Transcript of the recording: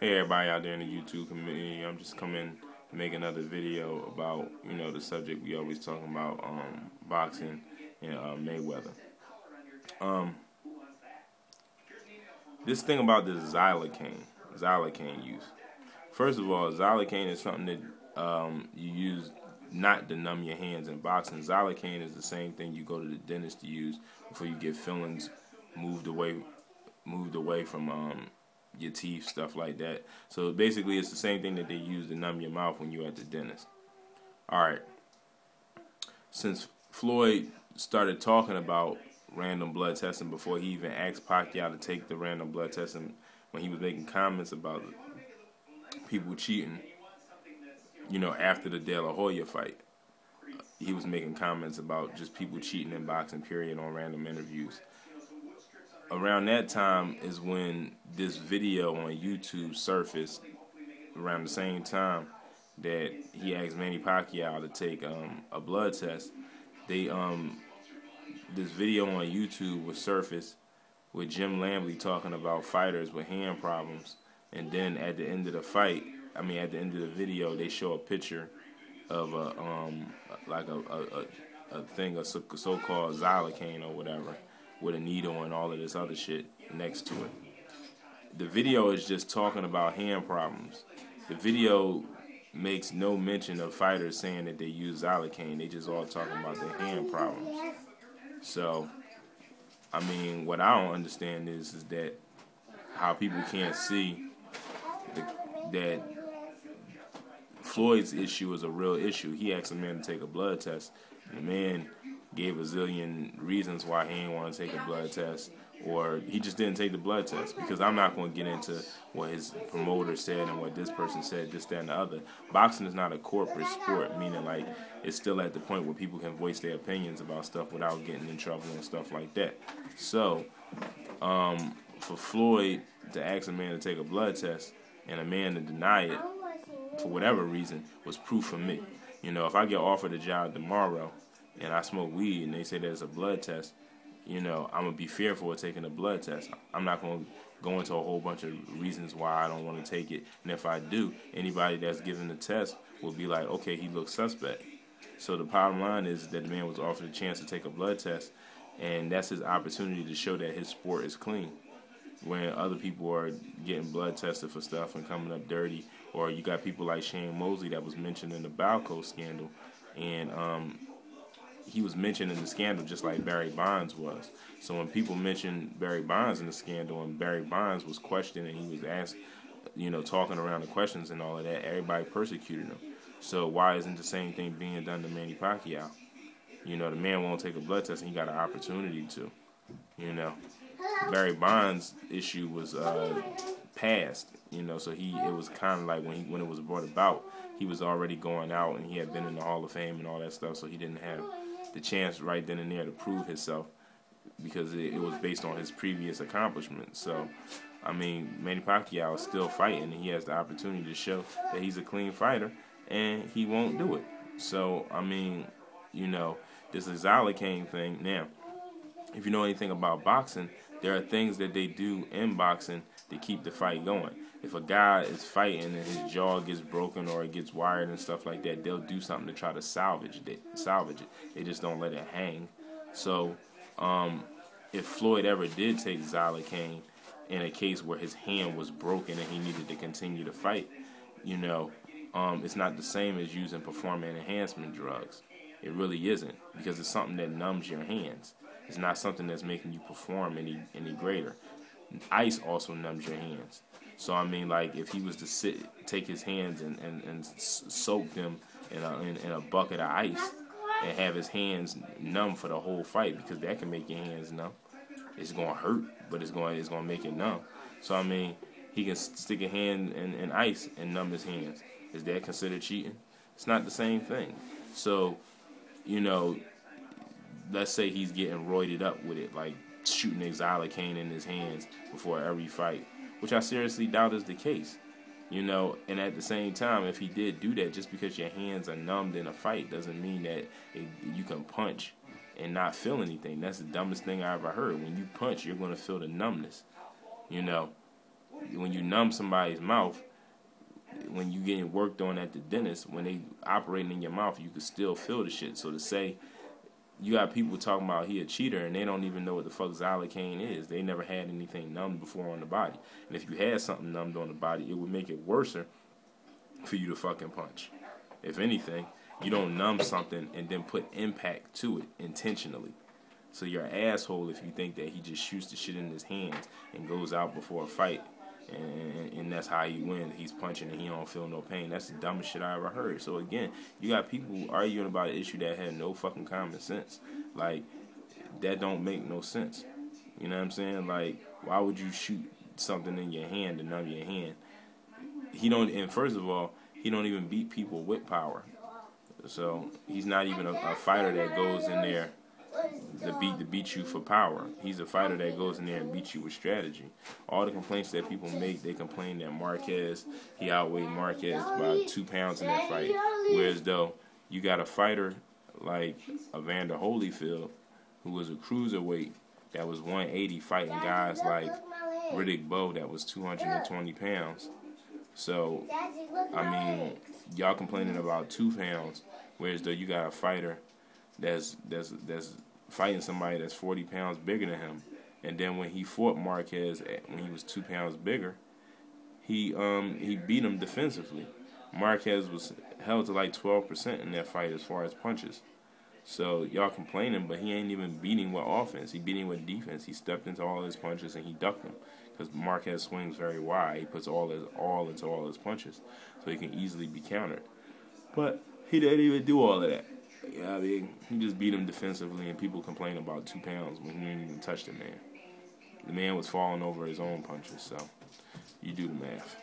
Hey everybody out there in the YouTube community, I'm just coming to make another video about, the subject we always talking about, boxing and Mayweather. This thing about this Xylocaine use. First of all, Xylocaine is something that you use not to numb your hands in boxing. Xylocaine is the same thing you go to the dentist to use before you get fillings moved away from your teeth, stuff like that. So basically it's the same thing that they use to numb your mouth when you're at the dentist. Alright. Since Floyd started talking about random blood testing before he even asked Pacquiao to take the random blood testing, when he was making comments about people cheating, after the De La Hoya fight, he was making comments about just people cheating in boxing, period, on random interviews. Around that time is when this video on YouTube surfaced, around the same time that he asked Manny Pacquiao to take a blood test. This video on YouTube was surfaced with Jim Lambley talking about fighters with hand problems, and then at the end of the fight, at the end of the video, they show a picture of a so-called Xylocaine or whatever, with a needle and all of this other shit next to it. The video is just talking about hand problems. The video makes no mention of fighters saying that they use Xylocaine. They just all talking about their hand problems. So, what I don't understand is that how people can't see that Floyd's issue is a real issue. He asked a man to take a blood test. The man gave a zillion reasons why he didn't want to take a blood test, or he just didn't take the blood test, because I'm not going to get into what his promoter said and what this person said, this, that, and the other. Boxing is not a corporate sport, meaning like it's still at the point where people can voice their opinions about stuff without getting in trouble and stuff like that. So, for Floyd to ask a man to take a blood test and a man to deny it for whatever reason was proof for me. If I get offered a job tomorrow and I smoke weed and they say there's a blood test, I'm going to be fearful of taking a blood test. I'm not going to go into a whole bunch of reasons why I don't want to take it. And if I do, anybody that's given the test will be like, okay, he looks suspect. So the bottom line is that the man was offered a chance to take a blood test, and that's his opportunity to show that his sport is clean. When other people are getting blood tested for stuff and coming up dirty, or you got people like Shane Mosley that was mentioned in the Balco scandal, and he was mentioned in the scandal just like Barry Bonds was. So when people mentioned Barry Bonds in the scandal and Barry Bonds was questioned and he was asked, talking around the questions and all of that, everybody persecuted him. So why isn't the same thing being done to Manny Pacquiao? The man won't take a blood test and he got an opportunity to. Barry Bonds' issue was passed, so it was kind of like when it was brought about, he was already going out and he had been in the Hall of Fame and all that stuff, so he didn't have the chance right then and there to prove himself, because it was based on his previous accomplishments. So, Manny Pacquiao is still fighting, and he has the opportunity to show that he's a clean fighter, and he won't do it. So, this Xylocaine thing. Now, if you know anything about boxing, there are things that they do in boxing to keep the fight going. If a guy is fighting and his jaw gets broken or it gets wired and stuff like that, they'll do something to try to salvage it. They just don't let it hang. So, if Floyd ever did take Xylocaine in a case where his hand was broken and he needed to continue to fight, it's not the same as using performance enhancement drugs. It really isn't, because it's something that numbs your hands. It's not something that's making you perform any greater. Ice also numbs your hands. So if he was to take his hands and soak them in a bucket of ice and have his hands numb for the whole fight, because that can make your hands numb. It's gonna hurt, but it's gonna make it numb. So he can stick a hand in ice and numb his hands. Is that considered cheating? It's not the same thing. So, let's say he's getting roided up with it, like shooting Xylocaine in his hands before every fight, which I seriously doubt is the case. And at the same time, if he did do that, just because your hands are numbed in a fight doesn't mean that you can punch and not feel anything. That's the dumbest thing I ever heard. When you punch, you're going to feel the numbness. when you numb somebody's mouth, when you getting worked on at the dentist, when they operating in your mouth, you can still feel the shit. So to say, you got people talking about he a cheater and they don't even know what the fuck Xylocaine is. They never had anything numbed before on the body. And if you had something numbed on the body, it would make it worse for you to fucking punch. If anything, you don't numb something and then put impact to it intentionally. So you're an asshole if you think that he just shoots the shit in his hands and goes out before a fight and that's how he wins. He's punching and he don't feel no pain. That's the dumbest shit I ever heard. So again, you got people arguing about an issue that had no fucking common sense. Like, that don't make no sense. You know what I'm saying? Like, why would you shoot something in your hand to numb your hand? And first of all, he don't even beat people with power. So he's not even a fighter that goes in there to beat you for power. He's a fighter that goes in there and beats you with strategy. All the complaints that people make, they complain that he outweighed Marquez by 2 pounds in that fight. Whereas though you got a fighter like Evander Holyfield, who was a cruiserweight that was 180, fighting guys like Riddick Bowe that was 220 pounds. So, I mean, y'all complaining about 2 pounds, whereas though you got a fighter that's fighting somebody that's 40 pounds bigger than him. And then when he fought Marquez when he was 2 pounds bigger, he beat him defensively. Marquez was held to like 12% in that fight as far as punches. So y'all complaining, but he ain't even beating with offense. He beating with defense. He stepped into all his punches and he ducked them. Because Marquez swings very wide. He puts all into all his punches. So he can easily be countered. But he didn't even do all of that. You know what I mean? He just beat him defensively, and people complain about 2 pounds when he didn't even touch the man. The man was falling over his own punches, so you do the math.